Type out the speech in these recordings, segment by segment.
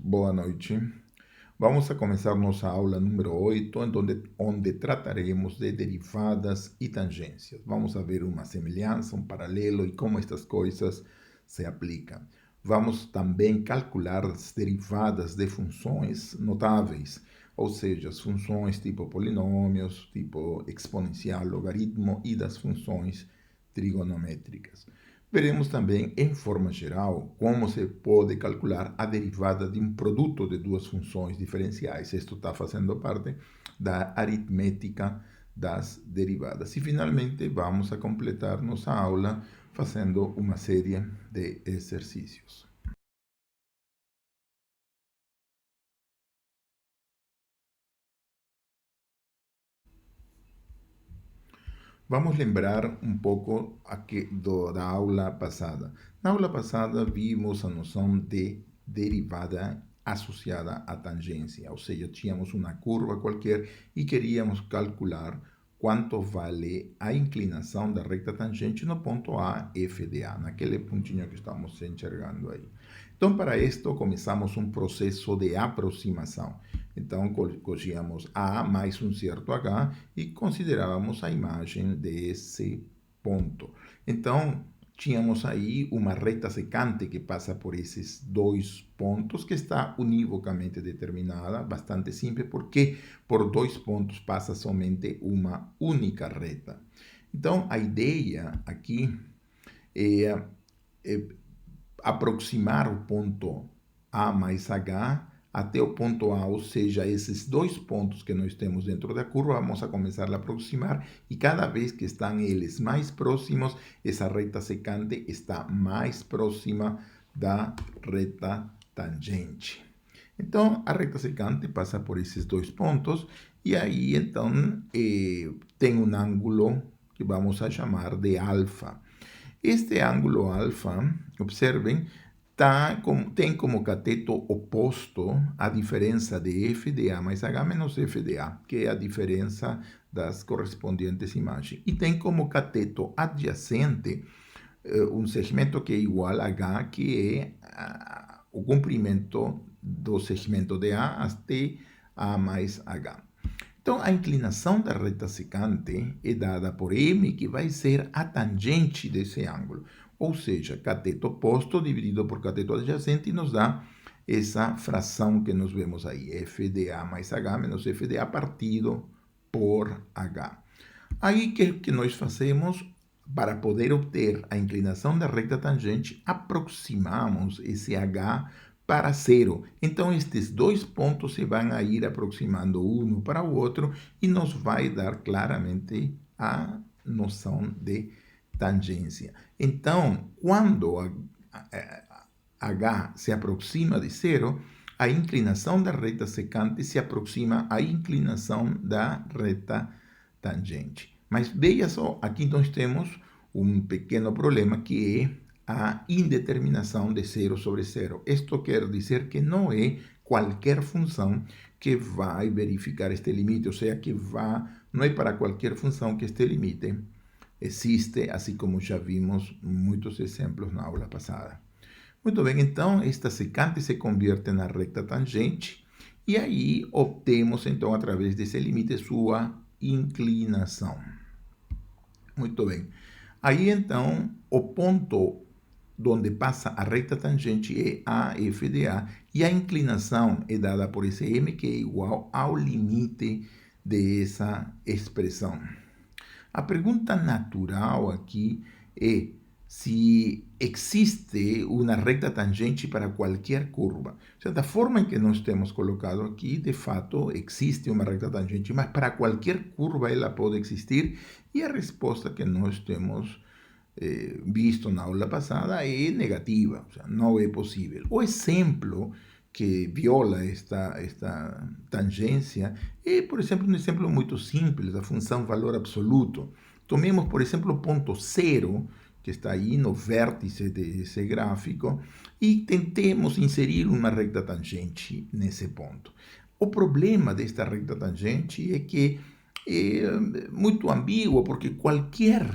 Boa noite. Vamos a começar nossa aula número 8, onde trataremos de derivadas e tangências. Vamos a ver uma semelhança, um paralelo e como estas coisas se aplicam. Vamos também calcular as derivadas de funções notáveis, ou seja, as funções tipo polinômios, tipo exponencial, logaritmo e das funções trigonométricas. Veremos também, em forma geral, como se pode calcular a derivada de um produto de duas funções diferenciais. Isto está fazendo parte da aritmética das derivadas. E, finalmente, vamos a completar nossa aula fazendo uma série de exercícios. Vamos lembrar um pouco da aula passada. Na aula passada, vimos a noção de derivada associada à tangência, ou seja, tínhamos uma curva qualquer e queríamos calcular quanto vale a inclinação da reta tangente no ponto A, f de A, naquele pontinho que estamos enxergando aí. Então, para isto, começamos um processo de aproximação. Então, cogíamos A mais um certo H e considerávamos a imagem desse ponto. Então, tínhamos aí uma reta secante que passa por esses dois pontos, que está unívocamente determinada, bastante simples, porque por dois pontos passa somente uma única reta. Então, a ideia aqui é aproximar o ponto A mais H até o ponto A, ou seja, esses dois pontos que nós temos dentro da curva, vamos a começar a aproximar e cada vez que estão eles mais próximos, essa reta secante está mais próxima da reta tangente. Então, a reta secante passa por esses dois pontos e aí, então, tem um ângulo que vamos a chamar de alfa. Este ângulo alfa, observem, tem como cateto oposto a diferença de f de A mais H menos f de A, que é a diferença das correspondentes imagens. E tem como cateto adjacente um segmento que é igual a H, que é o comprimento do segmento de A até A mais H. Então, a inclinação da reta secante é dada por m, que vai ser a tangente desse ângulo. Ou seja, cateto oposto dividido por cateto adjacente nos dá essa fração que nós vemos aí, f de A mais H menos f de A partido por H. Aí, o que nós fazemos? Para poder obter a inclinação da reta tangente, aproximamos esse H para zero. Então, estes dois pontos se vão a ir aproximando um para o outro e nos vai dar claramente a noção de tangência. Então, quando H se aproxima de zero, a inclinação da reta secante se aproxima à inclinação da reta tangente. Mas veja só, aqui nós temos um pequeno problema que é a indeterminação de zero sobre zero. Isto quer dizer que não é qualquer função que vai verificar este limite, ou seja, não é para qualquer função que este limite existe, assim como já vimos muitos exemplos na aula passada. Muito bem, então esta secante se convierte na reta tangente e aí obtemos, então, através desse limite, sua inclinação. Muito bem. Aí, então, o ponto onde passa a reta tangente é AF de A e a inclinação é dada por esse M, que é igual ao limite dessa expressão. A pergunta natural aqui é se existe uma reta tangente para qualquer curva. Ou seja, da forma em que nós temos colocado aqui, de fato, existe uma reta tangente, mas para qualquer curva ela pode existir, e a resposta que nós temos visto na aula passada é negativa, ou seja, não é possível. O exemplo que viola esta tangência é, por exemplo, um exemplo muito simples, a função valor absoluto. Tomemos, por exemplo, o ponto zero, que está aí no vértice desse gráfico, e tentemos inserir uma reta tangente nesse ponto. O problema desta reta tangente é que é muito ambíguo, porque qualquer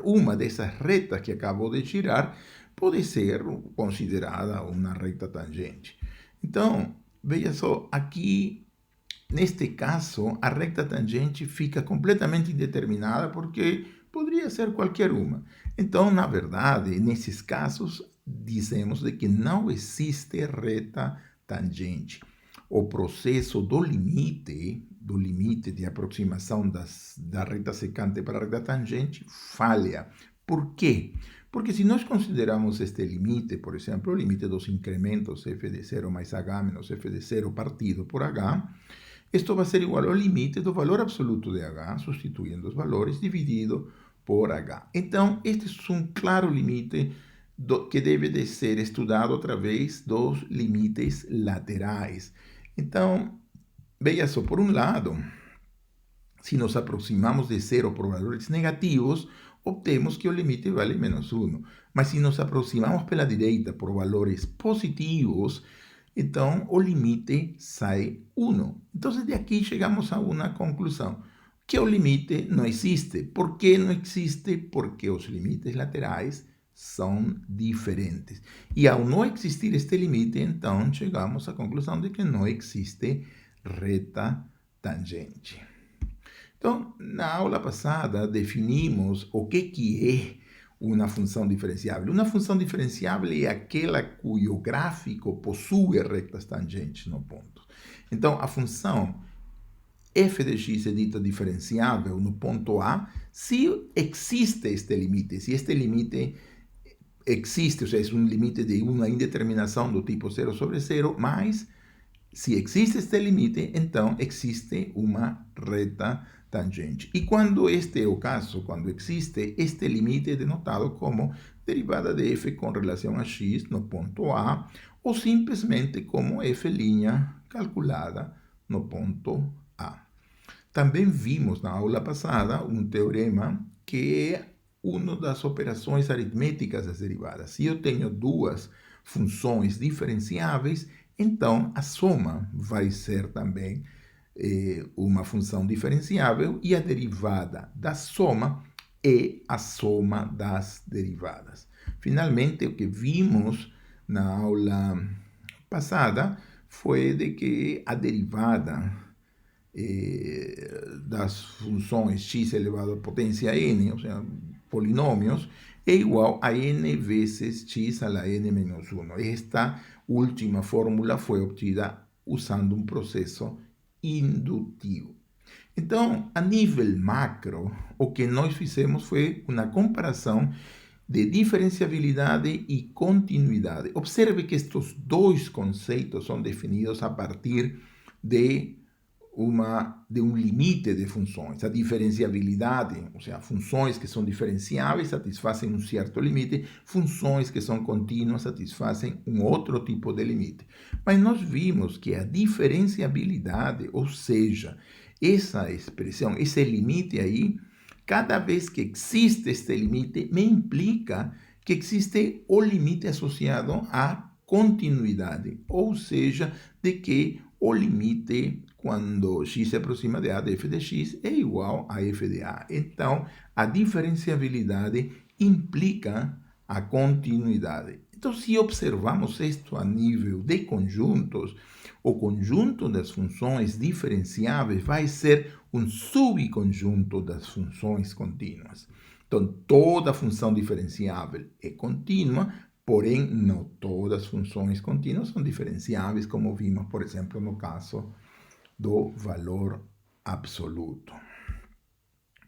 uma dessas retas que acabo de girar pode ser considerada uma reta tangente. Então, veja só, aqui, neste caso, a reta tangente fica completamente indeterminada porque poderia ser qualquer uma. Então, na verdade, nesses casos, dizemos de que não existe reta tangente. O processo do limite de aproximação da reta secante para a reta tangente falha. Por quê? Porque se nós consideramos este limite, por exemplo, o limite dos incrementos f de 0 mais h menos f de 0 partido por h, isto vai ser igual ao limite do valor absoluto de h, substituindo os valores, dividido por h. Então, este é um claro limite que deve de ser estudado através dos limites laterais. Então, veja só, por um lado, se nos aproximamos de zero por valores negativos, obtemos que o limite vale menos 1. Mas se nos aproximamos pela direita por valores positivos, então o limite sai 1. Então, de aqui chegamos a uma conclusão, que o limite não existe. Por que não existe? Porque os limites laterais são diferentes. E ao não existir este limite, então chegamos à conclusão de que não existe reta tangente. Então, na aula passada, definimos o que é uma função diferenciável. Uma função diferenciável é aquela cujo gráfico possui retas tangentes no ponto. Então, a função f de x é dita diferenciável no ponto A se existe este limite. Se este limite existe, ou seja, é um limite de uma indeterminação do tipo 0 sobre 0, mas se existe este limite, então existe uma reta tangente. E quando este é o caso, quando existe, este limite é denotado como derivada de f com relação a x no ponto A, ou simplesmente como f' calculada no ponto A. Também vimos na aula passada um teorema que é uma das operações aritméticas das derivadas. Se eu tenho duas funções diferenciáveis, então a soma vai ser também uma função diferenciável e a derivada da soma é a soma das derivadas. Finalmente, o que vimos na aula passada foi de que a derivada das funções x elevado à potência n, ou seja, polinômios, é igual a n vezes x a la n menos 1. Esta última fórmula foi obtida usando um processo indutivo. Então, a nível macro, o que nós fizemos foi uma comparação de diferenciabilidade e continuidade. Observe que estes dois conceitos são definidos a partir de um limite de funções. A diferenciabilidade, ou seja, funções que são diferenciáveis satisfazem um certo limite, funções que são contínuas satisfazem um outro tipo de limite. Mas nós vimos que a diferenciabilidade, ou seja, essa expressão, esse limite aí, cada vez que existe este limite, me implica que existe o limite associado à continuidade, ou seja, de que o limite quando x se aproxima de a de f de x é igual a f de a. Então, a diferenciabilidade implica a continuidade. Então, se observamos isto a nível de conjuntos, o conjunto das funções diferenciáveis vai ser um subconjunto das funções contínuas. Então, toda função diferenciável é contínua, porém, não todas as funções contínuas são diferenciáveis, como vimos, por exemplo, no caso do valor absoluto.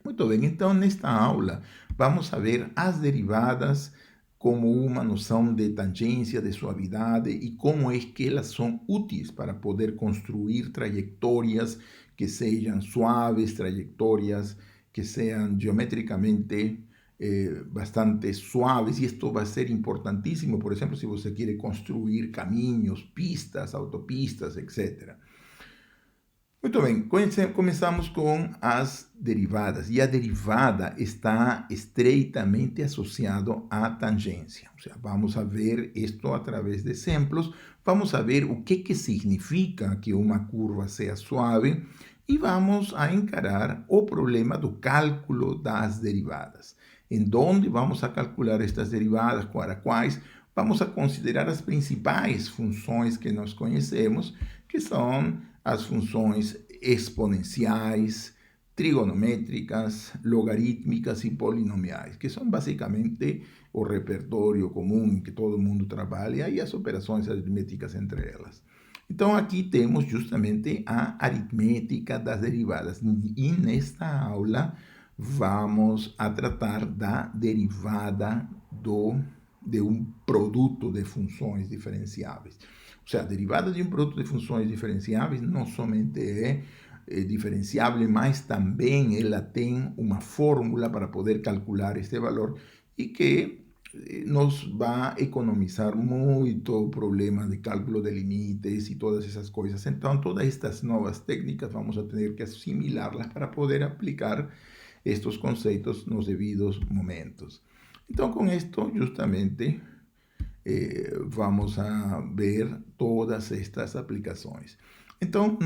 Muito bem, então, nesta aula, vamos a ver as derivadas como uma noção de tangência, de suavidade e como é que elas são úteis para poder construir trajetórias que sejam suaves, trajetórias que sejam geometricamente bastante suaves, e isto vai ser importantíssimo, por exemplo, se você quer construir caminhos, pistas, autopistas, etc. Muito bem, começamos com as derivadas, e a derivada está estreitamente associada à tangência. Ou seja, vamos a ver isto através de exemplos, vamos a ver o que significa que uma curva seja suave, e vamos a encarar o problema do cálculo das derivadas. em donde vamos a calcular estas derivadas, para quais vamos a considerar as principais funções que nós conhecemos, que são as funções exponenciais, trigonométricas, logarítmicas e polinomiais, que são basicamente o repertório comum que todo mundo trabalha e as operações aritméticas entre elas. Então, aqui temos justamente a aritmética das derivadas. E nesta aula vamos a tratar da derivada de um produto de funções diferenciáveis. Ou seja, a derivada de um produto de funções diferenciáveis não somente é diferenciável, mas também ela tem uma fórmula para poder calcular este valor e que nos vai economizar muito problema de cálculo de limites e todas essas coisas. Então, todas estas novas técnicas vamos a ter que assimilarlas para poder aplicar estes conceitos nos devidos momentos. Então, com isto, justamente, vamos a ver todas estas aplicações. Então,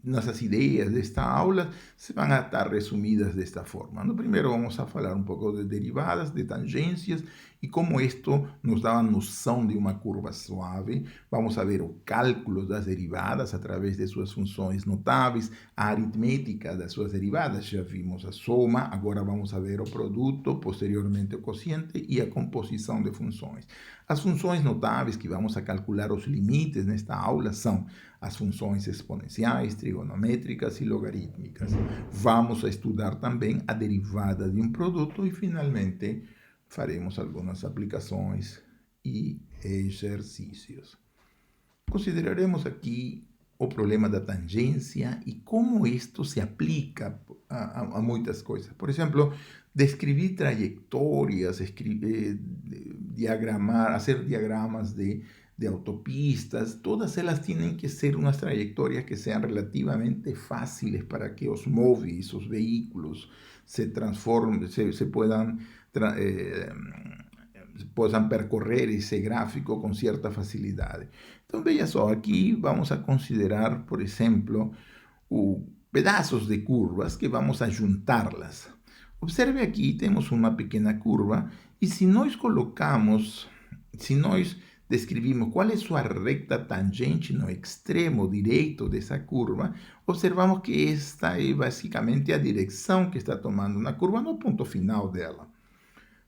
nossas ideias desta aula se vão a estar resumidas desta forma. No primeiro vamos a falar um pouco de derivadas, de tangências e como isto nos dá a noção de uma curva suave. Vamos a ver o cálculo das derivadas através de suas funções notáveis, a aritmética das suas derivadas, já vimos a soma, agora vamos a ver o produto, posteriormente o quociente e a composição de funções. As funções notáveis que vamos a calcular os limites nesta aula são as funções exponenciais, trigonométricas e logarítmicas. Vamos a estudar também a derivada de um produto e, finalmente, faremos algumas aplicações e exercícios. Consideraremos aqui o problema da tangência e como isto se aplica a muitas coisas. Por exemplo, descrever trajetórias, diagramar, fazer diagramas de autopistas, todas elas têm que ser umas trajetórias que sejam relativamente fáceis para que os móveis, os veículos, se transformem, se possam percorrer esse gráfico com certa facilidade. Então, veja só, aqui vamos a considerar, por exemplo, pedaços de curvas que vamos a juntá-las. Observe aqui, temos uma pequena curva e se nós descrevimos qual é sua reta tangente no extremo direito dessa curva, observamos que esta é basicamente a direção que está tomando na curva no ponto final dela.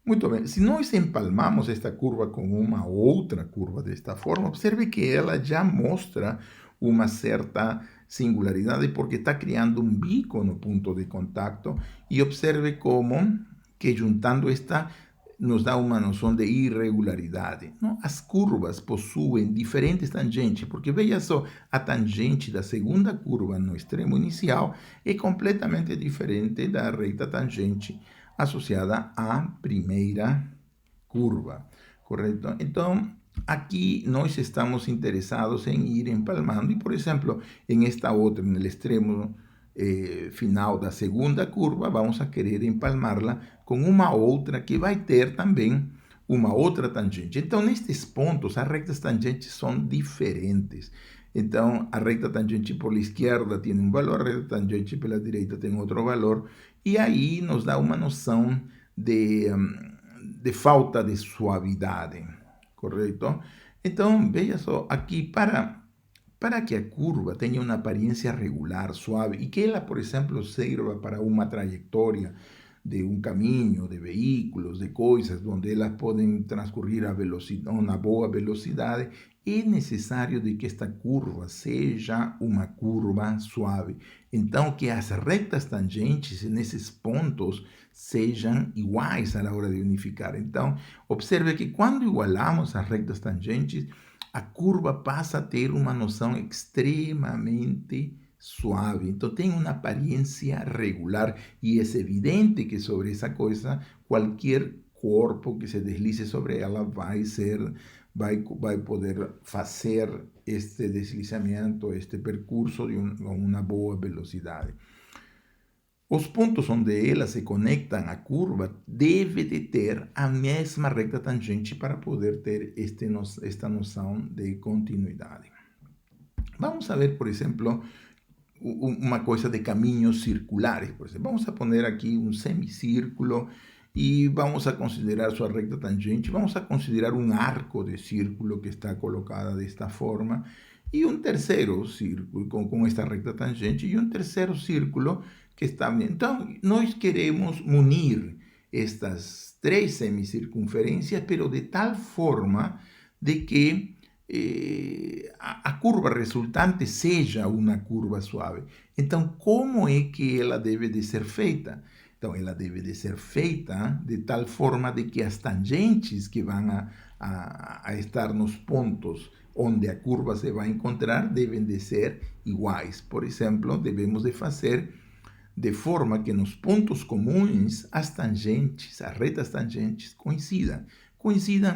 Muito bem, se nós empalmamos esta curva com uma outra curva desta forma, observe que ela já mostra uma certa singularidade porque está criando um bico no ponto de contato e observe como que juntando esta nos dá uma noção de irregularidade. Não? As curvas possuem diferentes tangentes, porque veja só, a tangente da segunda curva no extremo inicial é completamente diferente da reta tangente associada à primeira curva, correto? Então, aqui nós estamos interessados em ir empalmando, e por exemplo, em esta outra, no extremo final da segunda curva, vamos a querer empalmá-la com uma outra que vai ter também uma outra tangente. Então, nestes pontos, as retas tangentes são diferentes. Então, a reta tangente por la esquerda tem um valor, a reta tangente pela direita tem outro valor, e aí nos dá uma noção de falta de suavidade, correto? Então, veja só, aqui para que a curva tenha uma aparência regular, suave, e que ela, por exemplo, sirva para uma trajetória de um caminho, de veículos, de coisas, onde elas podem transcorrer a uma boa velocidade, é necessário de que esta curva seja uma curva suave. Então, que as retas tangentes nesses pontos sejam iguais à hora de unificar. Então, observe que quando igualamos as retas tangentes, a curva passa a ter uma noção extremamente suave. Então, tem uma aparência regular e é evidente que sobre essa coisa, qualquer corpo que se deslize sobre ela vai poder fazer este deslizamento, este percurso com uma boa velocidade. Os pontos onde ela se conectam à curva devem de ter a mesma reta tangente para poder ter esta noção de continuidade. Vamos a ver, por exemplo, uma coisa de caminhos circulares. Por exemplo, vamos a poner aqui um semicírculo e vamos a considerar sua recta tangente, vamos a considerar um arco de círculo que está colocada desta forma, e um terceiro círculo com esta recta tangente, e um terceiro círculo que está... Então, nós queremos munir estas três semicircunferências, pero de tal forma de que a curva resultante seja uma curva suave. Então, como é que ela deve de ser feita? Então, ela deve de ser feita de tal forma de que as tangentes que vão a estar nos pontos onde a curva se vai encontrar devem de ser iguais. Por exemplo, devemos de fazer de forma que nos pontos comuns as tangentes, as retas tangentes coincidam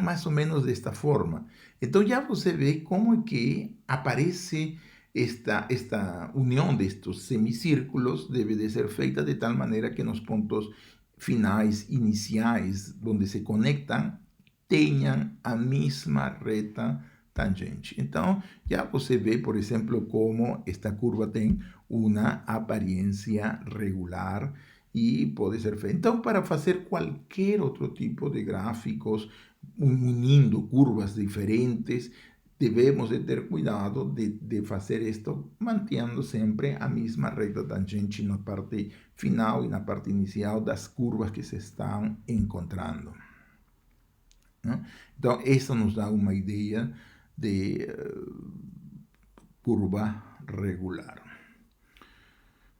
mais ou menos desta forma. Então já você vê como é que aparece esta união destes semicírculos deve de ser feita de tal maneira que nos pontos finais, iniciais, onde se conectam, tenham a mesma reta tangente. Então, já você vê, por exemplo, como esta curva tem uma aparência regular e pode ser feita. Então, para fazer qualquer outro tipo de gráficos, unindo curvas diferentes, devemos de ter cuidado de fazer isto mantendo sempre a mesma reta tangente na parte final e na parte inicial das curvas que se estão encontrando. Então, isso nos dá uma ideia de curva regular.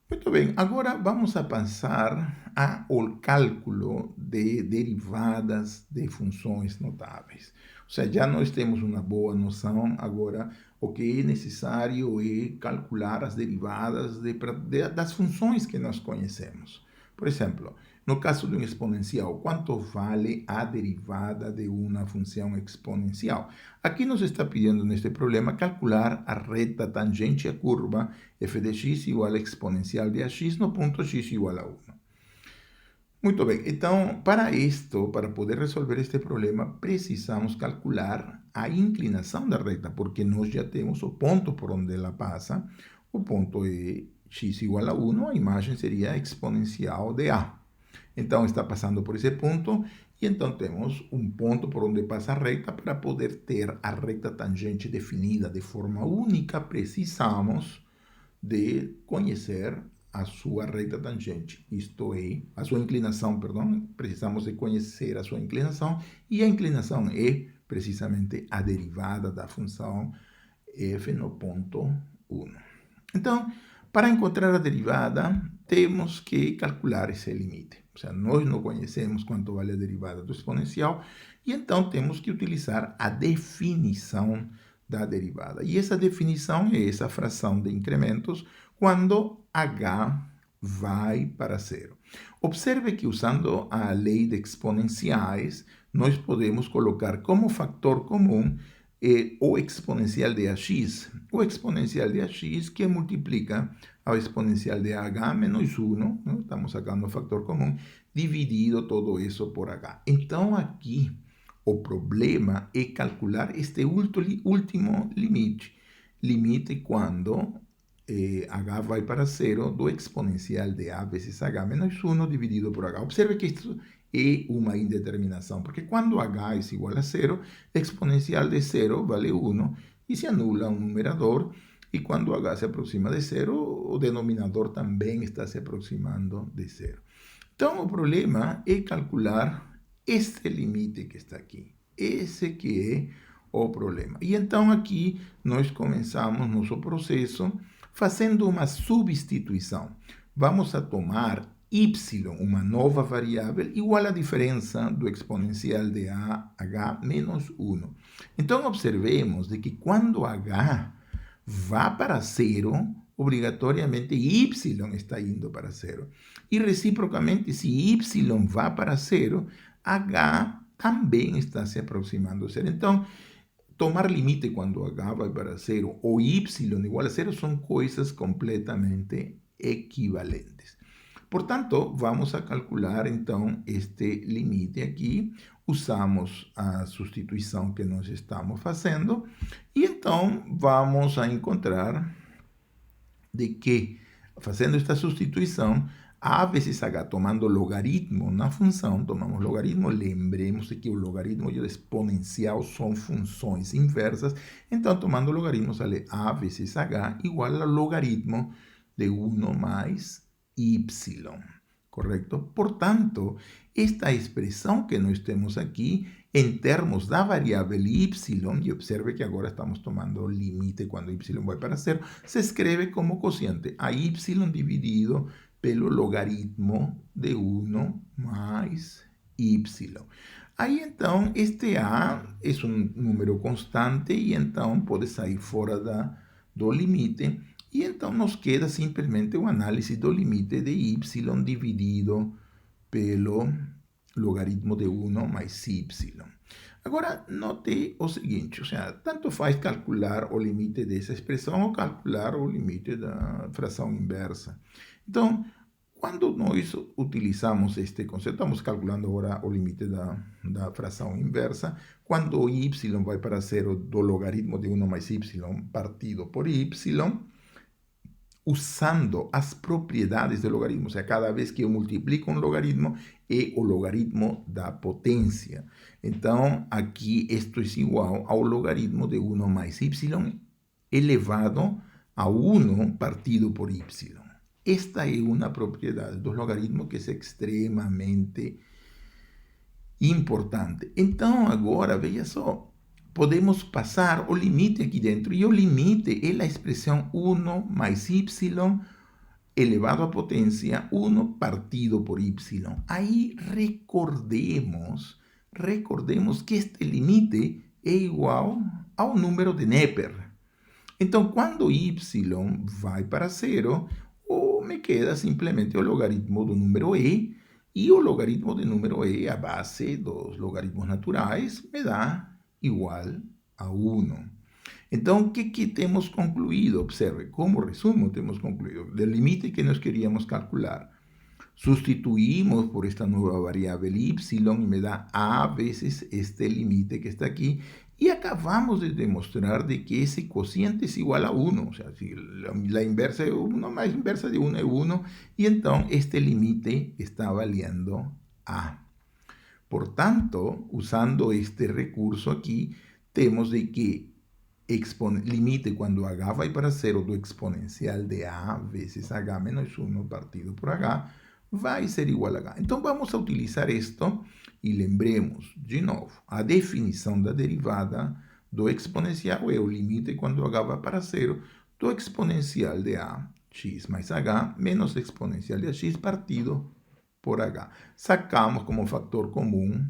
Muito bem, agora vamos a passar ao cálculo de derivadas de funções notáveis. Ou seja, já nós temos uma boa noção agora o que é necessário é calcular as derivadas das funções que nós conhecemos. Por exemplo, no caso de um exponencial, quanto vale a derivada de uma função exponencial? Aqui nos está pedindo neste problema calcular a reta tangente à curva f de x igual a exponencial de ax no ponto x igual a 1. Muito bem, então para isto, para poder resolver este problema, precisamos calcular a inclinação da reta, porque nós já temos o ponto por onde ela passa, o ponto é x igual a 1, a imagem seria a exponencial de a. Então, está passando por esse ponto, e então temos um ponto por onde passa a reta. Para poder ter a reta tangente definida de forma única, precisamos de conhecer a sua reta tangente, isto é, a sua inclinação, perdão, precisamos de conhecer a sua inclinação, e a inclinação é precisamente a derivada da função f no ponto 1. Então, para encontrar a derivada, temos que calcular esse limite. Ou seja, nós não conhecemos quanto vale a derivada do exponencial, e então temos que utilizar a definição da derivada. E essa definição é essa fração de incrementos quando h vai para zero. Observe que usando a lei de exponenciais, nós podemos colocar como fator comum o exponencial de ax. O exponencial de ax que multiplica ao exponencial de h menos 1, né? Estamos sacando o fator comum, dividido todo isso por h. Então, aqui, o problema é calcular este último limite. Limite quando h vai para zero do exponencial de a vezes h menos 1 dividido por h. Observe que isto é uma indeterminação, porque quando h é igual a zero, exponencial de zero vale 1 e se anula um numerador, e quando h se aproxima de zero, o denominador também está se aproximando de zero. Então, o problema é calcular este limite que está aqui. Esse que é o problema. E então aqui nós começamos nosso processo fazendo uma substituição. Vamos a tomar y, uma nova variável, igual à diferença do exponencial de h menos 1. Então, observemos de que quando h vá para zero, obrigatoriamente y está indo para zero. E, reciprocamente, se y vá para zero, h também está se aproximando a zero. Então, tomar limite quando h vai para zero ou y igual a zero são coisas completamente equivalentes. Portanto, vamos a calcular então este limite aqui. Usamos a substituição que nós estamos fazendo e então vamos a encontrar de que, fazendo esta substituição, A vezes H tomando logaritmo na função, tomamos logaritmo, lembremos de que o logaritmo e o exponencial são funções inversas, então tomando logaritmo sale A vezes H igual ao logaritmo de 1 mais y, ¿correcto? Portanto, esta expressão que nós temos aqui, em termos da variável y, e observe que agora estamos tomando o limite quando y vai para zero, se escreve como quociente a y dividido pelo logaritmo de 1 mais y. Aí, então, este a é um número constante e, então, pode sair fora do limite. E, então, nos queda simplesmente o análise do limite de y dividido pelo logaritmo de 1 mais y. Agora, note o seguinte, ou seja, tanto faz calcular o limite dessa expressão ou calcular o limite da fração inversa. Então, quando nós utilizamos este conceito, estamos calculando agora o limite da fração inversa, quando y vai para zero do logaritmo de 1 mais y partido por y, usando as propriedades do logaritmo, ou seja, cada vez que eu multiplico um logaritmo, é o logaritmo da potência. Então, aqui, isto é igual ao logaritmo de 1 mais y elevado a 1 partido por y. Esta é uma propriedade dos logaritmos que é extremamente importante. Então, agora, veja só, podemos passar o limite aqui dentro, e o limite é a expressão 1 mais y elevado à potência 1 partido por y. Aí recordemos que este limite é igual ao número de Neper. Então, quando y vai para zero, me queda simplesmente o logaritmo do número e o logaritmo do número e, a base dos logaritmos naturais, me dá igual a 1. Então, o que temos concluído? Observe, como resumo, temos concluído do limite que nós queríamos calcular. Sustituímos por esta nova variável y e me dá a vezes este limite que está aqui. E acabamos de demonstrar de que esse quociente é igual a 1. O sea, si la inversa de 1 mais inversa de 1 é 1. E então, este limite está valendo a. Portanto, usando este recurso aqui, temos de que limite quando h vai para zero do exponencial de a vezes h menos 1 partido por h vai ser igual a h. Então, vamos a utilizar isto e lembremos, de novo, a definição da derivada do exponencial é o limite quando h vai para zero do exponencial de a, x mais h, menos exponencial de x partido por h. Sacamos como fator comum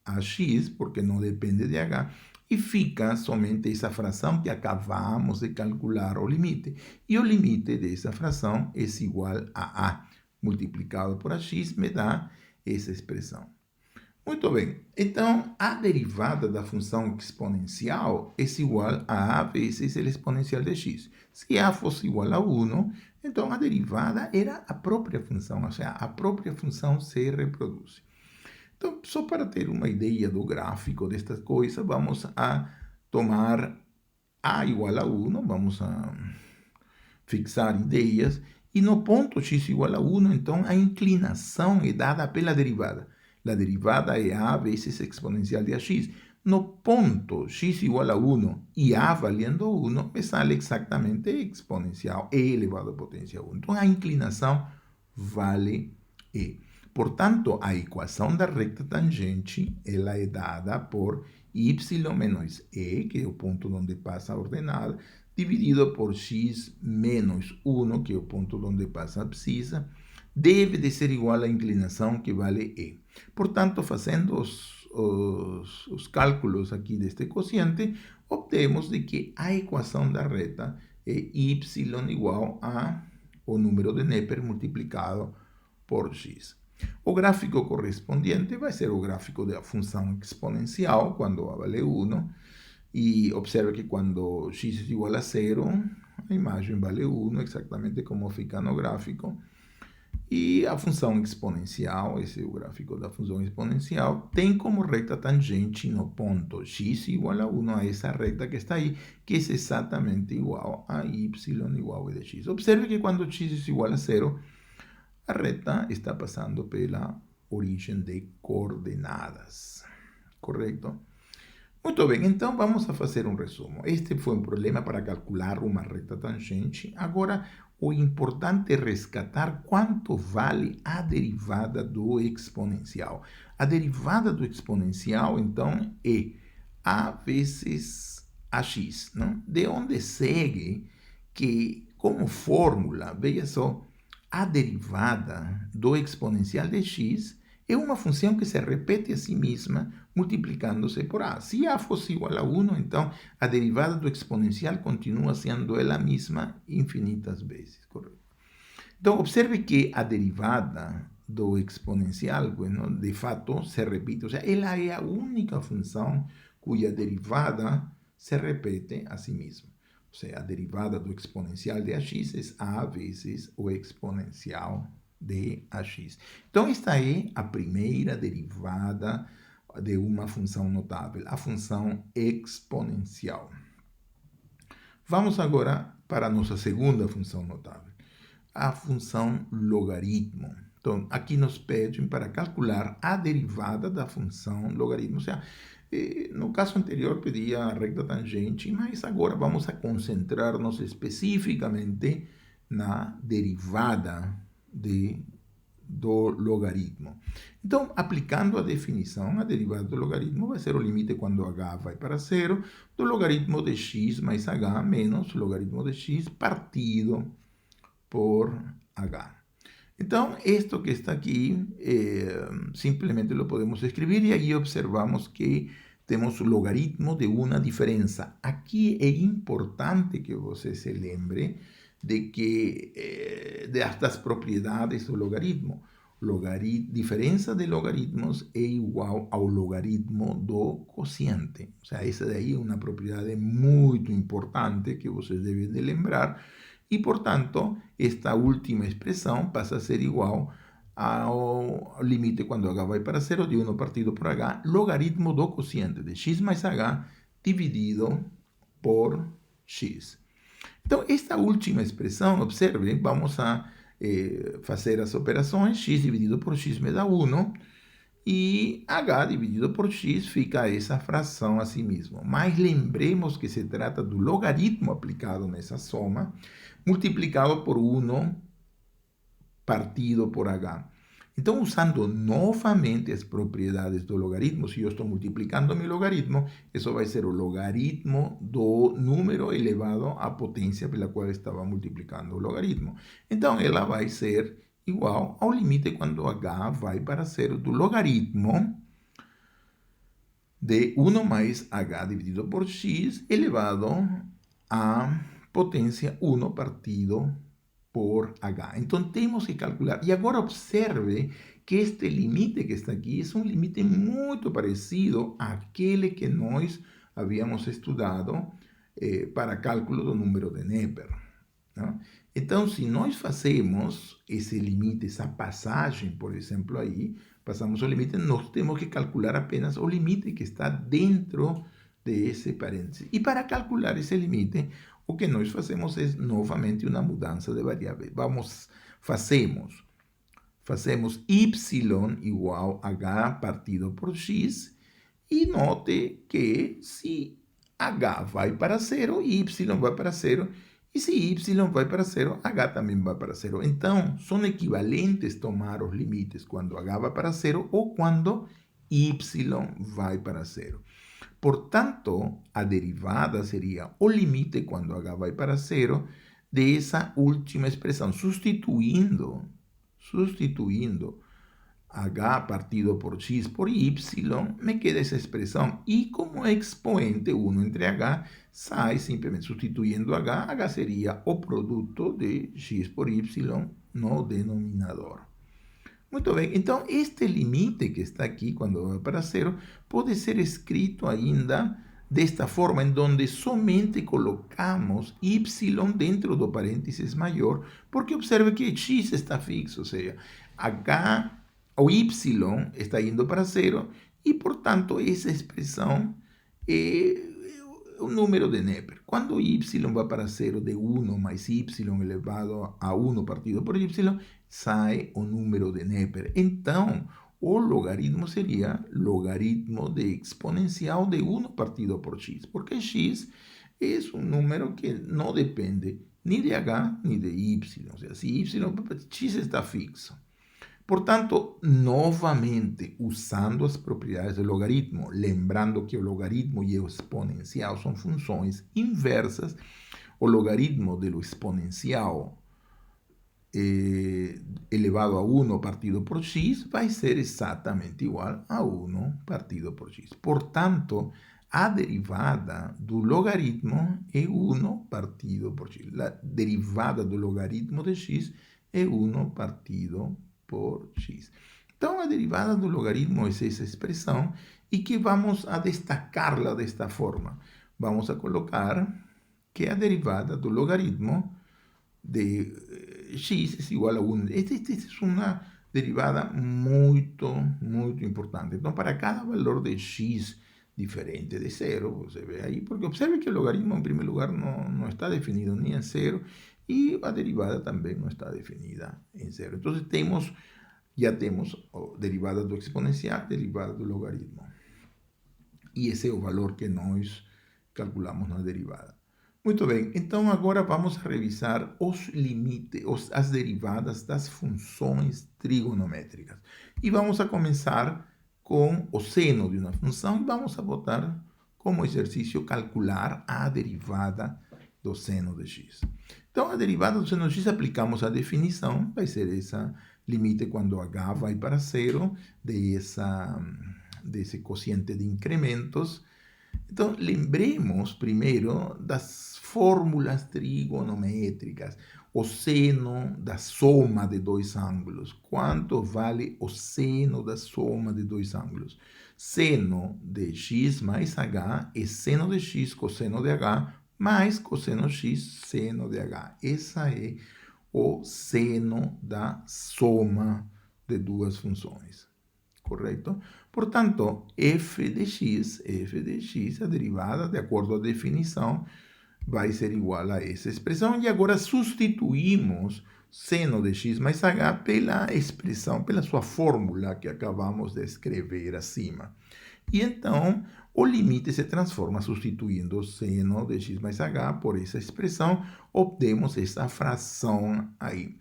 a x, porque não depende de h, e fica somente essa fração que acabamos de calcular o limite. E o limite dessa fração é igual a multiplicado por x, me dá essa expressão. Muito bem, então a derivada da função exponencial é igual a vezes o exponencial de x. Se a fosse igual a 1, então a derivada era a própria função, ou seja, a própria função se reproduz. Então, só para ter uma ideia do gráfico desta coisa, vamos a tomar a igual a 1, vamos a fixar ideias, e no ponto x igual a 1, então a inclinação é dada pela derivada. A derivada é a vezes exponencial de ax. No ponto x igual a 1 e a valendo 1, me sale exatamente exponencial e elevado a potência 1. Então, a inclinação vale e. Portanto, a equação da reta tangente ela é dada por y menos e, que é o ponto onde passa a ordenada, dividido por x menos 1, que é o ponto onde passa a abscissa, deve de ser igual à inclinação, que vale e. Portanto, fazendo os cálculos aqui deste quociente, obtemos de que a equação da reta é y igual a o número de Neper multiplicado por x. O gráfico correspondiente vai ser o gráfico da função exponencial, quando a vale 1, e observe que quando x é igual a 0, a imagem vale 1, exatamente como fica no gráfico. E a função exponencial, esse é o gráfico da função exponencial, tem como reta tangente no ponto x igual a 1 a essa reta que está aí, que é exatamente igual a y igual a de x. Observe que quando x é igual a 0, a reta está passando pela origem de coordenadas, correto? Muito bem, então vamos a fazer um resumo. Este foi um problema para calcular uma reta tangente. Agora, o importante é resgatar quanto vale a derivada do exponencial. A derivada do exponencial, então, é a vezes ax, não? De onde segue que, como fórmula, veja só, a derivada do exponencial de x é uma função que se repete a si mesma multiplicando-se por a. Se a fosse igual a 1, então a derivada do exponencial continua sendo ela mesma infinitas vezes, correto? Então, observe que a derivada do exponencial, bueno, de fato, se repite. Ou seja, ela é a única função cuja derivada se repete a si mesma. Ou seja, a derivada do exponencial de ax é a vezes o exponencial de ax. Então, esta é a primeira derivada de uma função notável, a função exponencial. Vamos agora para a nossa segunda função notável, a função logaritmo. Então, aqui nos pedem para calcular a derivada da função logaritmo. Ou seja, no caso anterior pedia a reta tangente, mas agora vamos a concentrar-nos especificamente na derivada do logaritmo. Então, aplicando a definição, a derivada do logaritmo vai ser o limite quando h vai para zero, do logaritmo de x mais h menos logaritmo de x partido por h. Então, esto que está aqui, simplesmente lo podemos escrever e aí observamos que temos o logaritmo de uma diferença. Aqui é importante que você se lembre de que das propriedades do logaritmo. Diferença de logaritmos é igual ao logaritmo do quociente. Ou seja, essa daí é uma propriedade muito importante que vocês devem de lembrar. E, portanto, esta última expressão passa a ser igual ao limite quando h vai para zero de 1 partido por h, logaritmo do quociente de x mais h dividido por x. Então, esta última expressão, observe, vamos a fazer as operações, x dividido por x me dá 1, e h dividido por x fica essa fração a si mesmo. Mas lembremos que se trata do logaritmo aplicado nessa soma, multiplicado por 1 partido por h. Então, usando novamente as propriedades do logaritmo, se eu estou multiplicando meu logaritmo, isso vai ser o logaritmo do número elevado à potência pela qual eu estava multiplicando o logaritmo. Então, ela vai ser igual ao limite quando h vai para zero do logaritmo de 1 mais h dividido por x elevado à potência 1 partido por h. Então, temos que calcular. E agora observe que este limite que está aqui é um limite muito parecido àquele que nós havíamos estudado para cálculo do número de Neper. Não? Então, se nós fazemos esse limite, essa passagem, por exemplo, aí, passamos o limite, nós temos que calcular apenas o limite que está dentro desse parêntese. E para calcular esse limite, o que nós fazemos é novamente uma mudança de variável. Fazemos y igual a h partido por x, e note que se h vai para zero, y vai para zero, e se y vai para zero, h também vai para zero. Então, são equivalentes tomar os limites quando h vai para zero ou quando y vai para zero. Portanto, a derivada seria o limite quando h vai para zero dessa última expressão, substituindo h partido por x por y, me queda essa expressão. E como expoente 1 entre h, sai simplesmente substituindo h seria o produto de x por y no denominador. Muito bem, então este limite que está aqui, quando vai para zero, pode ser escrito ainda desta forma, em donde somente colocamos y dentro do parênteses maior, porque observe que x está fixo, ou seja, h, o y está indo para zero, e, portanto, essa expressão é o número de Neper. Quando y va para zero de 1 mais y elevado a 1 partido por y, sai o número de Neper. Então, o logaritmo seria logaritmo de exponencial de 1 partido por x, porque x é um número que não depende ni de h ni de y. O sea, si x está fixo. Portanto, novamente, usando as propriedades do logaritmo, lembrando que o logaritmo e o exponencial são funções inversas, o logaritmo do exponencial elevado a 1 partido por x vai ser exatamente igual a 1 partido por x. Portanto, a derivada do logaritmo é 1 partido por x. A derivada do logaritmo de x é 1 partido por x. Então, a derivada do logaritmo é essa expressão e que vamos a destacarla desta forma. Vamos a colocar que a derivada do logaritmo de x es igual a 1. Esta es una derivada muy importante. Entonces, para cada valor de x diferente de 0, se ve ahí, porque observe que el logaritmo en primer lugar no está definido ni en 0 y la derivada también no está definida en 0. Entonces, ya tenemos derivada do exponencial, derivada do logaritmo. E esse é o valor que nós calculamos na derivada. Muito bem, então agora vamos revisar os limites, as derivadas das funções trigonométricas. E vamos a começar com o seno de uma função e vamos a botar como exercício calcular a derivada do seno de x. Então, a derivada do seno de x aplicamos a definição, vai ser essa limite quando h vai para zero desse quociente de incrementos. Então, lembremos primeiro das fórmulas trigonométricas, o seno da soma de dois ângulos. Quanto vale o seno da soma de dois ângulos? Seno de x mais h é seno de x cosseno de h mais cosseno x seno de h. Essa é o seno da soma de duas funções. Correto? Portanto, f de x, a derivada, de acordo à definição, vai ser igual a essa expressão. E agora substituímos seno de x mais h pela expressão, pela sua fórmula que acabamos de escrever acima. E então, o limite se transforma substituindo o seno de x mais h por essa expressão, obtemos essa fração aí.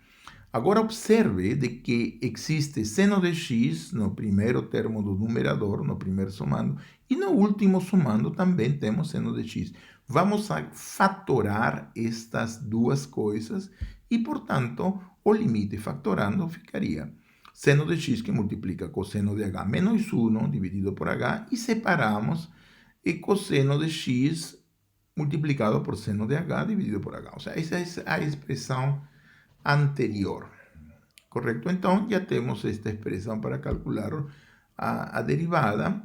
Agora observe de que existe seno de x no primeiro termo do numerador, no primeiro somando, e no último somando também temos seno de x. Vamos a fatorar estas duas coisas e, portanto, o limite factorando ficaria seno de x que multiplica cosseno de h menos 1 dividido por h e separamos e cosseno de x multiplicado por seno de h dividido por h. Ou seja, essa é a expressão anterior, correto? Então, já temos esta expressão para calcular a derivada.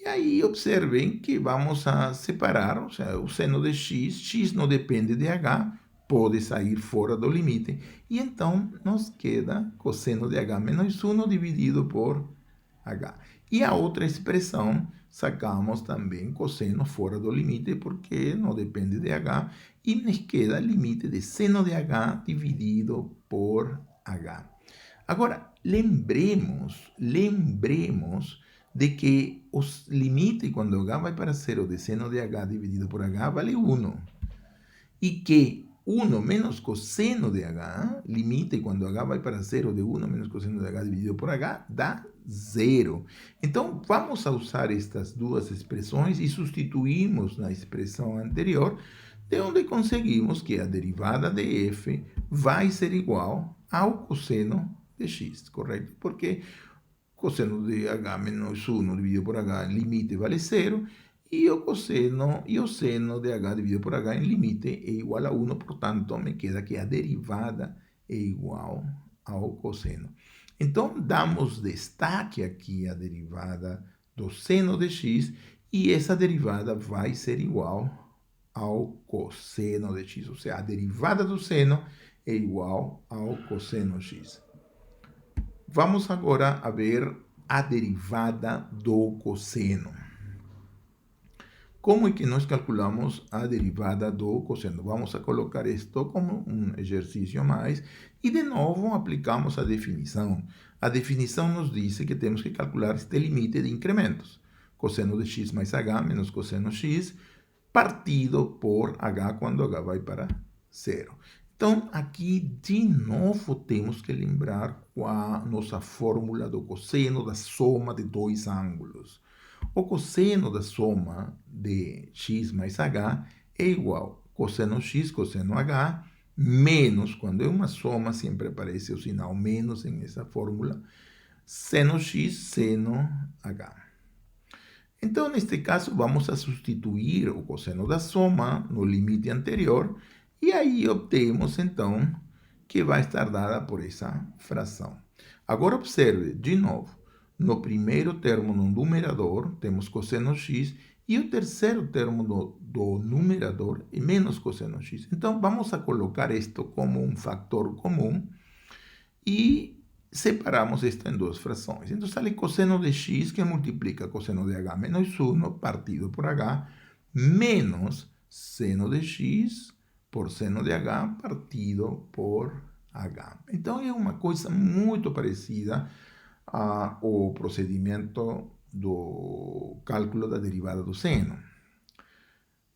E aí, observem que vamos a separar, ou seja, o seno de x não depende de h, pode sair fora do limite, e então nos queda cosseno de h menos 1 dividido por h. E a outra expressão, sacamos também cosseno fora do limite, porque não depende de h, e nos queda limite de seno de h dividido por h. Agora, lembremos de que o limite, quando h vai para zero, de seno de h dividido por h, vale 1. E que 1 menos cosseno de h, limite quando h vai para zero de 1 menos cosseno de h dividido por h, dá 0. Então, vamos a usar estas duas expressões e substituímos na expressão anterior, de onde conseguimos que a derivada de f vai ser igual ao cosseno de x, correto? Porque cosseno de h menos 1 dividido por h, limite vale 0, e o seno de h dividido por h em limite é igual a 1, portanto, me queda que a derivada é igual ao cosseno. Então, damos destaque aqui à derivada do seno de x e essa derivada vai ser igual ao cosseno de x, ou seja, a derivada do seno é igual ao cosseno x. Vamos agora a ver a derivada do cosseno. Como é que nós calculamos a derivada do cosseno? Vamos a colocar isto como um exercício mais e, de novo, aplicamos a definição. A definição nos diz que temos que calcular este limite de incrementos. Cosseno de x mais h menos cosseno x partido por h quando h vai para zero. Então, aqui, de novo, temos que lembrar a nossa fórmula do cosseno da soma de dois ângulos. O cosseno da soma de x mais h é igual a cosseno x, cosseno h, menos, quando é uma soma, sempre aparece o sinal menos em essa fórmula, seno x, seno h. Então, neste caso, vamos a substituir o cosseno da soma no limite anterior e aí obtemos, então, que vai estar dada por essa fração. Agora, observe, de novo, no primeiro termo no numerador, temos cosseno x, e o terceiro termo do numerador é menos cosseno x. Então, vamos a colocar isto como um fator comum e separamos isto em duas frações. Então, sale cosseno de x, que multiplica cosseno de h menos 1 partido por h, menos seno de x por seno de h partido por h. Então, é uma coisa muito parecida ao procedimento do cálculo da derivada do seno.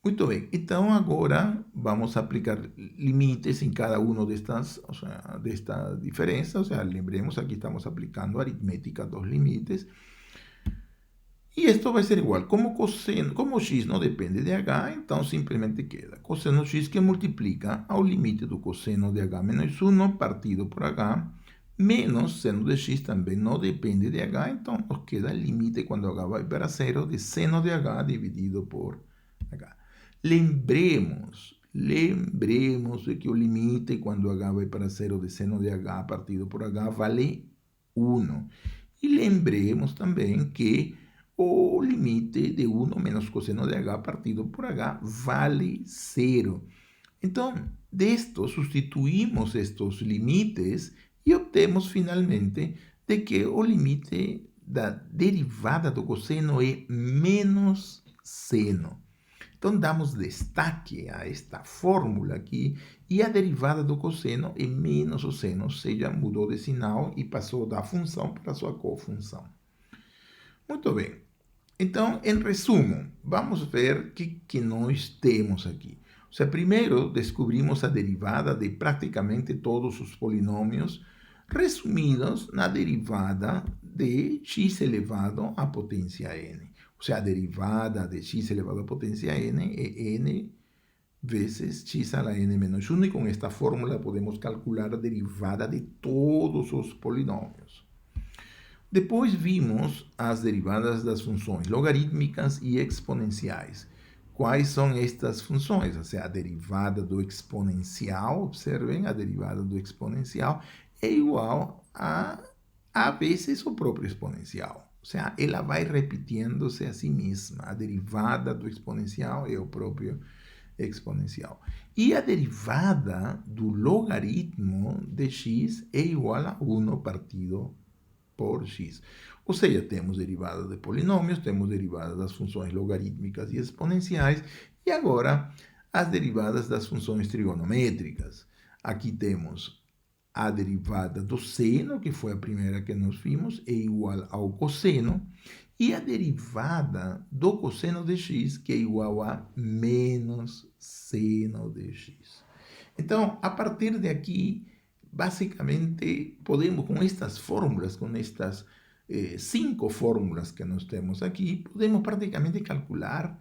Muito bem, então agora vamos aplicar limites em cada uma desta diferença, ou seja, lembremos, aqui estamos aplicando a aritmética dos limites, e isto vai ser igual, como x não depende de h, então simplesmente queda cosseno x que multiplica ao limite do cosseno de h menos 1 partido por h, menos seno de x também não depende de h, então nos queda limite quando h vai para zero de seno de h dividido por h. Lembremos de que o limite quando h vai para zero de seno de h partido por h vale 1. E lembremos também que o limite de 1 menos cosseno de h partido por h vale 0. Então, disto substituímos estes limites e obtemos finalmente de que o limite da derivada do cosseno é menos seno. Então, damos destaque a esta fórmula aqui e a derivada do cosseno é menos o seno, ou seja, mudou de sinal e passou da função para a sua cofunção. Muito bem. Então, em resumo, vamos ver o que nós temos aqui. Ou seja, primeiro descobrimos a derivada de praticamente todos os polinômios, resumidos na derivada de x elevado à potência n. Ou seja, a derivada de x elevado à potência n é n vezes x a la n menos 1, e com esta fórmula podemos calcular a derivada de todos os polinômios. Depois vimos as derivadas das funções logarítmicas e exponenciais. Quais são estas funções? Ou seja, a derivada do exponencial, observem, a derivada do exponencial é igual a vezes o próprio exponencial. Ou seja, ela vai repetindo-se a si mesma. A derivada do exponencial é o próprio exponencial. E a derivada do logaritmo de x é igual a 1 partido por x. Ou seja, temos derivadas de polinômios, temos derivadas das funções logarítmicas e exponenciais, e agora as derivadas das funções trigonométricas. Aqui temos a derivada do seno, que foi a primeira que nós vimos, é igual ao cosseno, e a derivada do cosseno de x, que é igual a menos seno de x. Então, a partir de aqui, basicamente, podemos, com estas fórmulas, com estas 5 fórmulas que nós temos aqui, podemos praticamente calcular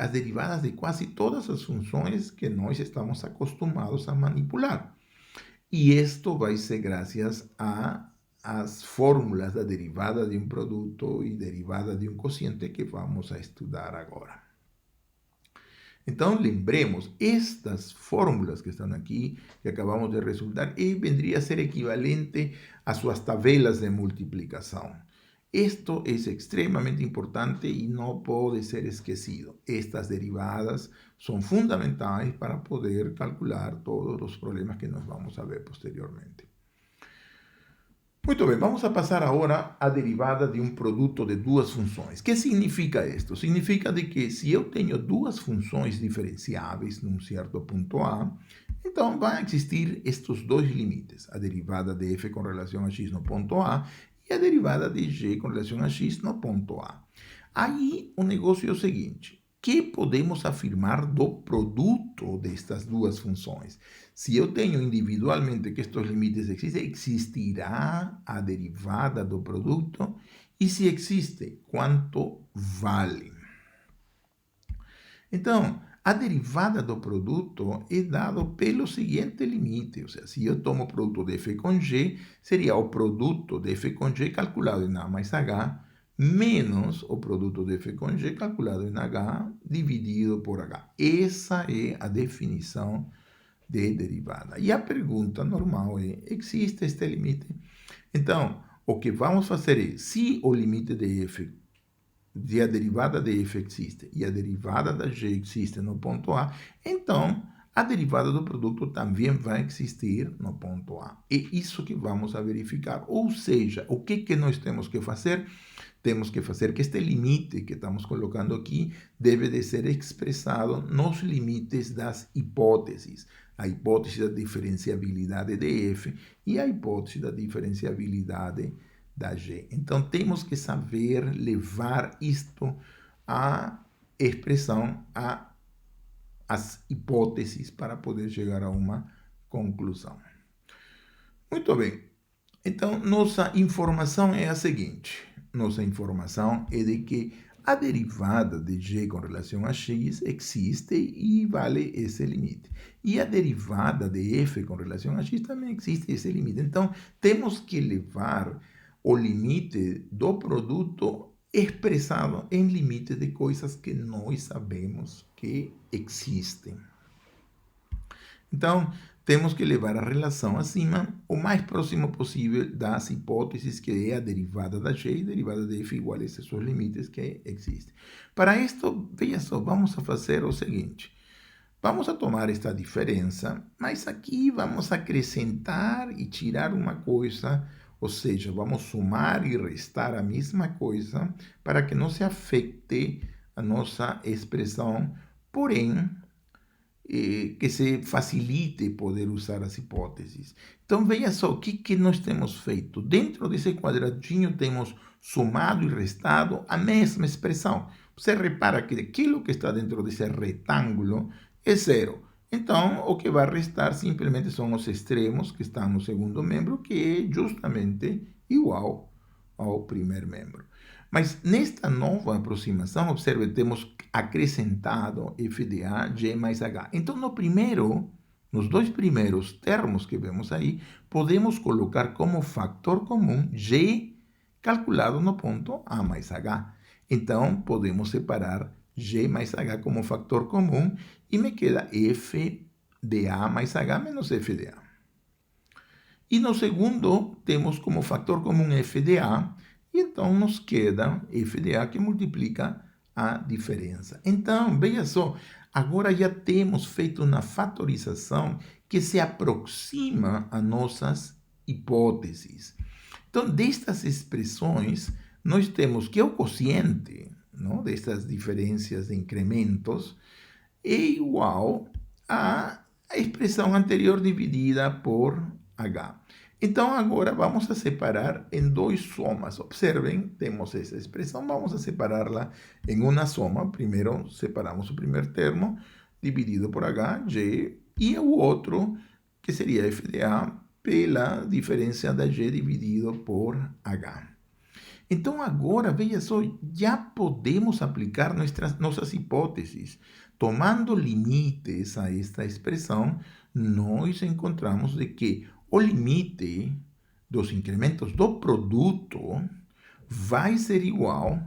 as derivadas de quase todas as funções que nós estamos acostumados a manipular. E isto vai ser graças às fórmulas da derivada de um produto e derivada de um quociente que vamos a estudar agora. Então, lembremos, estas fórmulas que estão aqui, que acabamos de resultar, vendria a ser equivalente às suas tabelas de multiplicação. Esto es extremadamente importante y no puede ser esquecido. Estas derivadas son fundamentales para poder calcular todos los problemas que nos vamos a ver posteriormente. Muito bem, vamos a passar agora a derivada de um produto de duas funções. O que significa isto? Significa de que se eu tenho duas funções diferenciáveis num certo ponto A, então vai existir estes dois limites, a derivada de f com relação a x no ponto A e a derivada de g com relação a x no ponto A. Aí o negócio é o seguinte, que podemos afirmar do produto destas duas funções? Se eu tenho individualmente que estes limites existem, existirá a derivada do produto? E se existe, quanto vale? Então, a derivada do produto é dada pelo seguinte limite, ou seja, se eu tomo o produto de f com g, seria o produto de f com g calculado em a mais h, menos o produto de f com g calculado em h, dividido por h. Essa é a definição de derivada. E a pergunta normal é, existe este limite? Então, o que vamos fazer é, se o limite de f, de a derivada de f existe e a derivada da g existe no ponto A, então a derivada do produto também vai existir no ponto A. É isso que vamos a verificar. Ou seja, o que nós temos que fazer? Temos que fazer que este limite que estamos colocando aqui deve de ser expressado nos limites das hipóteses. A hipótese da diferenciabilidade de f e a hipótese da diferenciabilidade da g. Então, temos que saber levar isto à expressão, às hipóteses, para poder chegar a uma conclusão. Muito bem. Então, nossa informação é a seguinte. Nossa informação é de que a derivada de g com relação a x existe e vale esse limite. E a derivada de f com relação a x também existe esse limite. Então, temos que levar o limite do produto expressado em limite de coisas que nós sabemos que existem. Então, temos que levar a relação acima o mais próximo possível das hipóteses, que é a derivada da g e a derivada de f igual a esses limites que existem. Para isto, veja só, vamos a fazer o seguinte. Vamos a tomar esta diferença, mas aqui vamos acrescentar e tirar uma coisa, ou seja, vamos somar e restar a mesma coisa para que não se afete a nossa expressão, porém, que se facilite poder usar as hipóteses. Então, veja só o que nós temos feito. Dentro desse quadradinho temos somado e restado a mesma expressão. Você repara que aquilo que está dentro desse retângulo é zero. Então, o que vai restar simplesmente são os extremos que estão no segundo membro, que é justamente igual ao primeiro membro. Mas nesta nova aproximação, observe, temos acrescentado f de a, g mais h. Então, nos dois primeiros termos que vemos aí, podemos colocar como fator comum g calculado no ponto a mais h. Então, podemos separar g mais h como fator comum e me queda f de a mais h menos f de a. E no segundo, temos como fator comum f de a, e então nos queda f de a que multiplica a diferença. Então, veja só, agora já temos feito uma fatorização que se aproxima a nossas hipóteses. Então, destas expressões, nós temos que o quociente, não, destas diferenças de incrementos é igual à expressão anterior dividida por h. Então, agora vamos a separar em dois somas. Observem, temos essa expressão, vamos a separá-la em uma soma. Primeiro, separamos o primeiro termo, dividido por h, g, e o outro, que seria f de a, pela diferença da g dividido por h. Então, agora, veja só, já podemos aplicar nossas hipóteses. Tomando limites a esta expressão, nós encontramos de que o limite dos incrementos do produto vai ser igual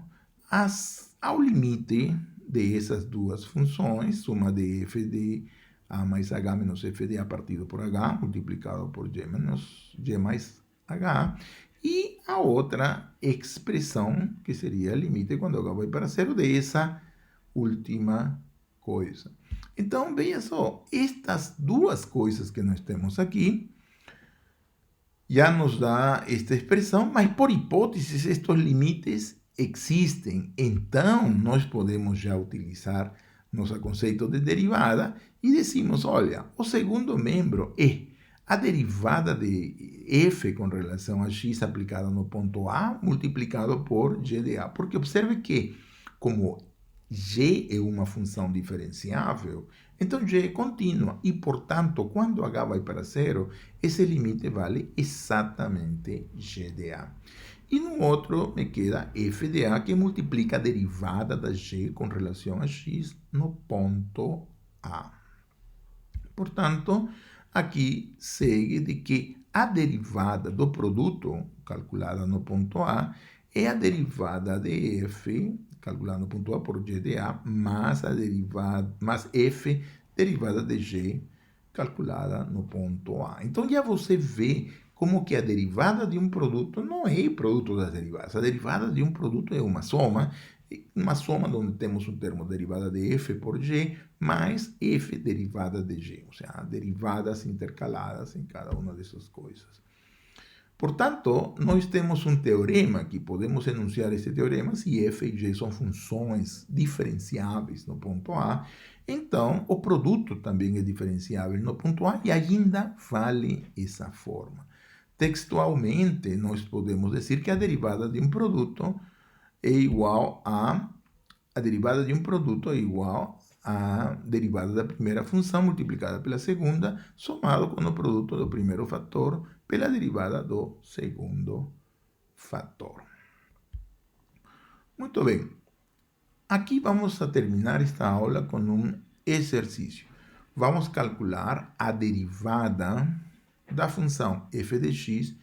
ao limite dessas duas funções, suma de f de a mais h menos f de a partido por h, multiplicado por g menos g mais h, e a outra expressão, que seria o limite quando h vai para zero, dessa última coisa. Então, veja só, estas duas coisas que nós temos aqui já nos dá esta expressão, mas por hipótese, estes limites existem. Então, nós podemos já utilizar nosso conceito de derivada e decimos, olha, o segundo membro é a derivada de f com relação a x aplicada no ponto A multiplicado por g de A. Porque observe que, como g é uma função diferenciável, então g é contínua e, portanto, quando h vai para zero, esse limite vale exatamente g de A. E no outro me queda f de A, que multiplica a derivada da g com relação a x no ponto A. Portanto, aqui segue de que a derivada do produto, calculada no ponto A, é a derivada de f, calculada no ponto A por g de A, mais a derivada, mais f, derivada de g, calculada no ponto A. Então, já você vê como que a derivada de um produto não é o produto das derivadas. A derivada de um produto é uma soma onde temos o termo derivada de f por g, mais f derivada de g, ou seja, derivadas intercaladas em cada uma dessas coisas. Portanto, nós temos um teorema que podemos enunciar esse teorema se f e g são funções diferenciáveis no ponto A, então o produto também é diferenciável no ponto A e ainda vale essa forma. Textualmente, nós podemos dizer que a derivada de um produto é igual a derivada de um produto é igual a derivada da primeira função multiplicada pela segunda, somado com o produto do primeiro fator pela derivada do segundo fator. Muito bem. Aqui vamos a terminar esta aula com um exercício. Vamos calcular a derivada da função f de x,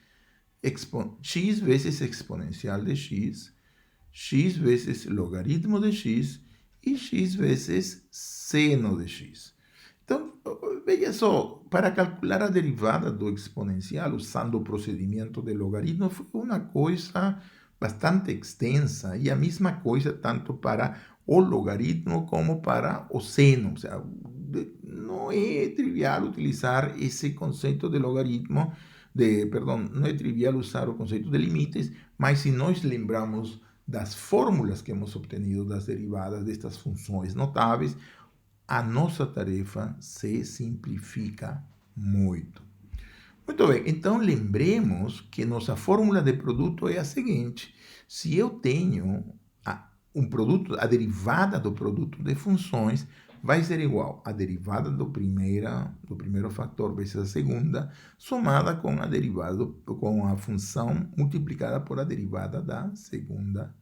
x vezes exponencial de x vezes logaritmo de x e x vezes seno de x. Então, veja só, para calcular a derivada do exponencial usando o procedimento de logaritmo foi uma coisa bastante extensa e a mesma coisa tanto para o logaritmo como para o seno. Ou seja, não é trivial utilizar esse conceito de logaritmo, não é trivial usar o conceito de limites, mas se nós lembramos das fórmulas que hemos obtenido das derivadas destas funções notáveis, a nossa tarefa se simplifica muito. Muito bem, então lembremos que nossa fórmula de produto é a seguinte: se eu tenho um produto, a derivada do produto de funções vai ser igual à derivada do primeiro fator vezes a segunda, somada com a derivada, com a função multiplicada por a derivada da segunda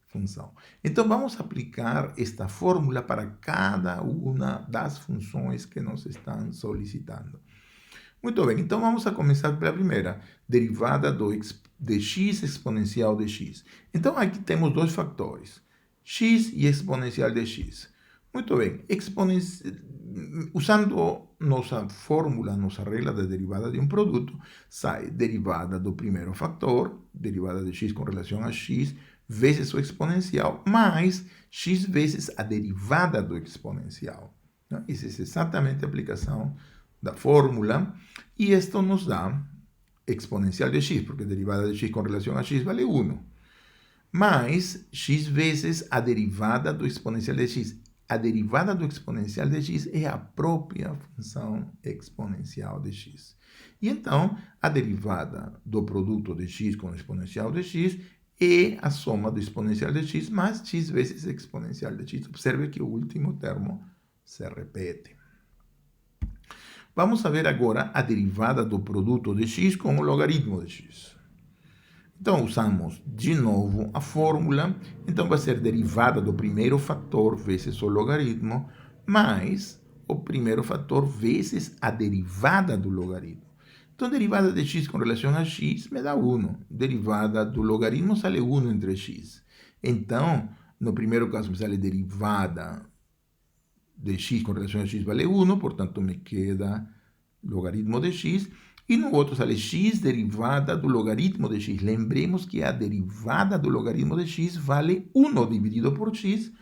função. Então, vamos aplicar esta fórmula para cada uma das funções que nos estão solicitando. Muito bem, então vamos a começar pela primeira, derivada de x exponencial de x. Então, aqui temos dois fatores, x e exponencial de x. Muito bem, usando nossa fórmula, nossa regra de derivada de um produto, sai derivada do primeiro fator, derivada de x com relação a x, vezes o exponencial, mais x vezes a derivada do exponencial. Essa é exatamente a aplicação da fórmula, e isto nos dá exponencial de x, porque a derivada de x com relação a x vale 1, mais x vezes a derivada do exponencial de x. A derivada do exponencial de x é a própria função exponencial de x. E então, a derivada do produto de x com o exponencial de x é a soma do exponencial de x mais x vezes exponencial de x. Observe que o último termo se repete. Vamos ver agora a derivada do produto de x com o logaritmo de x. Então, usamos de novo a fórmula. Então, vai ser derivada do primeiro fator vezes o logaritmo, mais o primeiro fator vezes a derivada do logaritmo. Então, derivada de x com relação a x me dá 1. Derivada do logaritmo sale 1 entre x. Então, no primeiro caso, me sale derivada de x com relação a x vale 1, portanto, me queda logaritmo de x. E no outro sale x derivada do logaritmo de x. Lembremos que a derivada do logaritmo de x vale 1 dividido por x,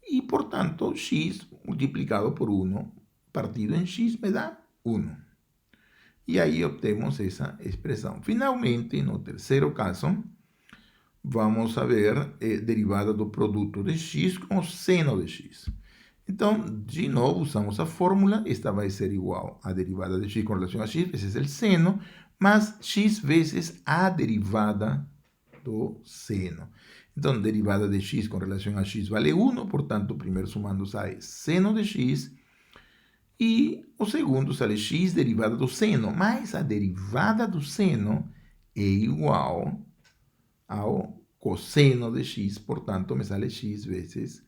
y por tanto x multiplicado por 1 partido en x me da 1. Y ahí obtenemos esa expresión. Finalmente, en el tercer caso, vamos a ver derivada do produto de x com o seno de x. Então, de novo, usamos a fórmula. Esta vai ser igual a derivada de x com relação a x vezes o seno, mais x vezes a derivada do seno. Então, derivada de x com relação a x vale 1, portanto, o primeiro sumando sai seno de x, e o segundo sale x derivada do seno, mas a derivada do seno é igual ao cosseno de x, portanto, me sale x vezes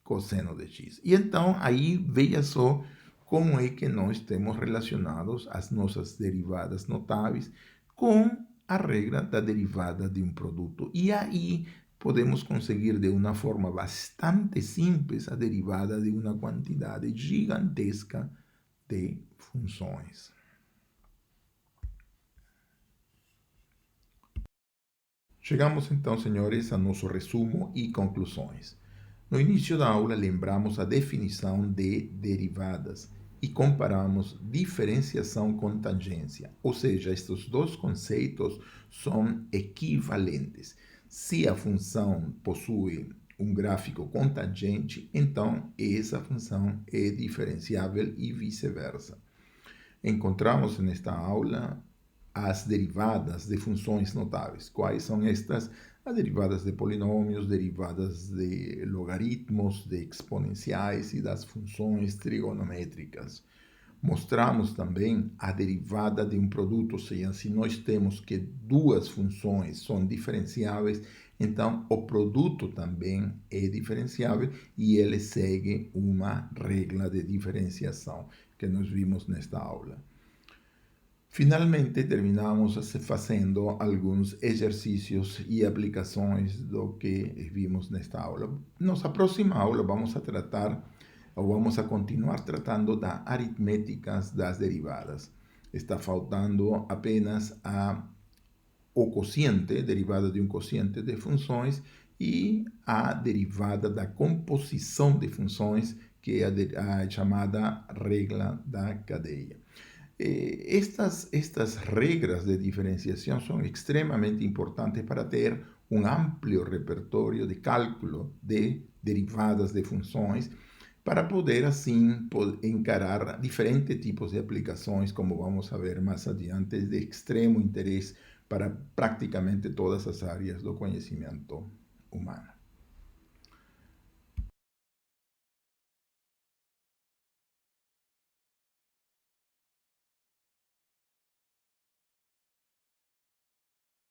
cosseno de x. E então, aí, veja só como é que nós temos relacionados as nossas derivadas notáveis com a regra da derivada de um produto. E aí, podemos conseguir de uma forma bastante simples a derivada de uma quantidade gigantesca de funções. Chegamos então, senhores, a nosso resumo e conclusões. No início da aula, lembramos a definição de derivadas e comparamos diferenciação com tangência, ou seja, estes dois conceitos são equivalentes. Se a função possui um gráfico com tangente, então essa função é diferenciável e vice-versa. Encontramos nesta aula as derivadas de funções notáveis. Quais são estas? As derivadas de polinômios, derivadas de logaritmos, de exponenciais e das funções trigonométricas. Mostramos também a derivada de um produto, ou seja, se nós temos que duas funções são diferenciáveis, então o produto também é diferenciável e ele segue uma regra de diferenciação que nós vimos nesta aula. Finalmente, terminamos fazendo alguns exercícios e aplicações do que vimos nesta aula. Nossa próxima aula vamos a tratar, ou vamos a continuar tratando da aritmética das derivadas. Está faltando apenas o quociente, derivada de um quociente de funções, e a derivada da composição de funções, que é a chamada regra da cadeia. Estas regras de diferenciação são extremamente importantes para ter um amplo repertório de cálculo de derivadas de funções, para poder, assim, encarar diferentes tipos de aplicações, como vamos a ver mais adiante, de extremo interesse para praticamente todas as áreas do conhecimento humano.